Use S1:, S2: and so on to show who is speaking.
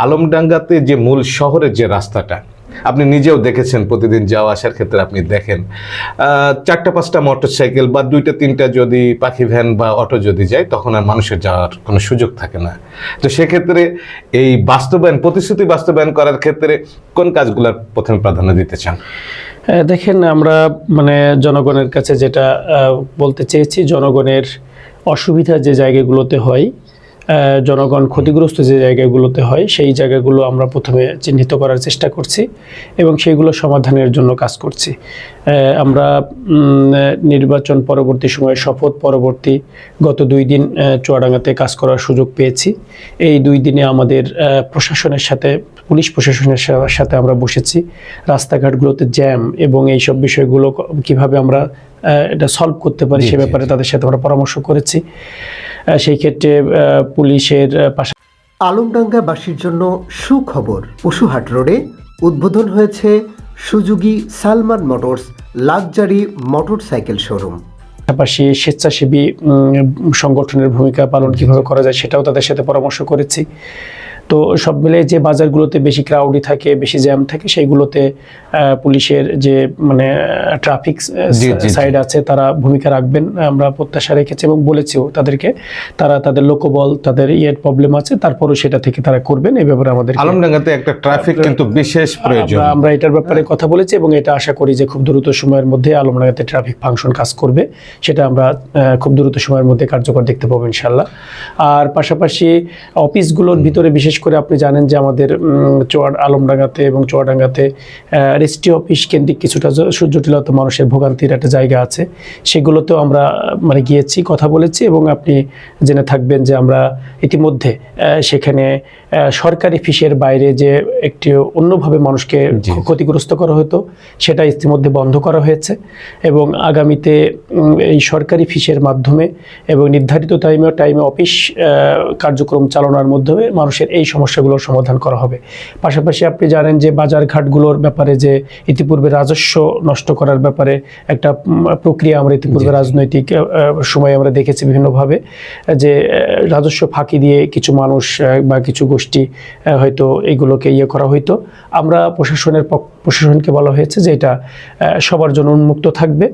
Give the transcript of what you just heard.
S1: আলমডাঙ্গাতে যে মূল শহরের যে রাস্তাটা, আপনি নিজেও দেখেছেন, প্রতিদিন যাওয়া আসার ক্ষেত্রে আপনি দেখেন 4-5টা মোটরসাইকেল বা 2-3টা যদি পাখি ভ্যান বা অটো যদি যায়, তখন আর মানুষের যাওয়ার কোনো সুযোগ থাকে না। তো সেক্ষেত্রে এই প্রতিশ্রুতি বাস্তবায়ন করার ক্ষেত্রে কোন কাজগুলোর প্রথমে প্রাধান্য দিতে চান?
S2: দেখেন, আমরা জনগণের কাছে যেটা বলতে চেয়েছি, জনগণের অসুবিধা যে জায়গাগুলোতে হয়, জনগণ ক্ষতিগ্রস্ত যে জায়গাগুলোতে হয়, সেই জায়গাগুলো আমরা প্রথমে চিহ্নিত করার চেষ্টা করছি এবং সেইগুলো সমাধানের জন্য কাজ করছি। আমরা নির্বাচন পরবর্তী সময়ে, শপথ পরবর্তী গত 2 দিন চুয়াডাঙ্গাতে কাজ করার সুযোগ পেয়েছি। এই 2 দিনে আমাদের প্রশাসনের সাথে, পুলিশ প্রশাসনের সাথে আমরা বসেছি। রাস্তাঘাটগুলোতে জ্যাম এবং এইসব বিষয়গুলো কিভাবে আমরা এটা সলভ করতে পারি সে ব্যাপারে তাদের সাথে আমরা পরামর্শ করেছি। সেই ক্ষেত্রে পুলিশের পাশাপাশি
S3: আলমডাঙ্গাবাসীর জন্য সুখবর, পশুহাট রোডে উদ্বোধন হয়েছে Suzuki Salman motors luxury motorcycle showroom.
S2: পাশাপাশি স্বেচ্ছাসেবী সংগঠনের ভূমিকা পালন কিভাবে করা যায় সেটাও তাদের সাথে পরামর্শ করেছি। তো সব মিলে যে বাজারগুলোতে বেশি ক্রাউডি থাকে, বেশি জ্যাম থাকে, সেইগুলোতে পুলিশের যে ট্রাফিক সাইড আছে তারা ভূমিকা রাখবেন আমরা প্রত্যাশা রেখেছি এবং বলেছিও তাদেরকে। তারা তাদের লোকবল, তাদের প্রবলেম আছে, তারপরও সেটা থেকে তারা করবেন। এই ব্যাপারে আমাদের
S1: আলমডাঙ্গাতে একটা ট্রাফিক কিন্তু বিশেষ প্রয়োজন,
S2: আমরা এটার ব্যাপারে কথা বলেছি এবং এটা আশা করি যে খুব দ্রুত সময়ের মধ্যে আলমডাঙ্গাতে ট্রাফিক ফাংশন কাজ করবে। সেটা আমরা খুব দ্রুত সময়ের মধ্যে কার্যকর দেখতে পাবো ইনশাল্লাহ। আর পাশাপাশি অফিসগুলোর ভিতরে, বিশেষ করে আপনি জানেন যে আমাদের আলমডাঙ্গাতে এবং চুয়াডাঙ্গাতে রেজিস্ট্রি অফিস কেন্দ্রিক কিছুটা জটিলতা, মানুষের ভোগান্তির একটা জায়গা আছে। সেগুলোতেও আমরা গিয়েছি, কথা বলেছি এবং আপনি জেনে থাকবেন যে আমরা ইতিমধ্যে সেখানে সরকারি ফিসের বাইরে যে একটি অন্যভাবে মানুষকে ক্ষতিগ্রস্ত করা হতো, সেটা ইতিমধ্যে বন্ধ করা হয়েছে এবং আগামীতে এই সরকারি ফিসের মাধ্যমে এবং নির্ধারিত টাইমে অফিস কার্যক্রম চালানোর মাধ্যমে মানুষের এই সমস্যাগুলোর সমাধান করা হবে। পাশাপাশি আপনি জানেন যে বাজারঘাটগুলোর ব্যাপারে যে ইতিপূর্বে রাজস্ব নষ্ট করার ব্যাপারে একটা প্রক্রিয়া আমরা ইতিপূর্বে রাজনৈতিক সময়ে আমরা দেখেছি বিভিন্নভাবে, যে রাজস্ব ফাঁকি দিয়ে কিছু মানুষ বা কিছু গোষ্ঠী হয়তো এইগুলোকে করা হইতো। আমরা প্রশাসনকে বলা হয়েছে যে এটা সবার জন্য উন্মুক্ত থাকবে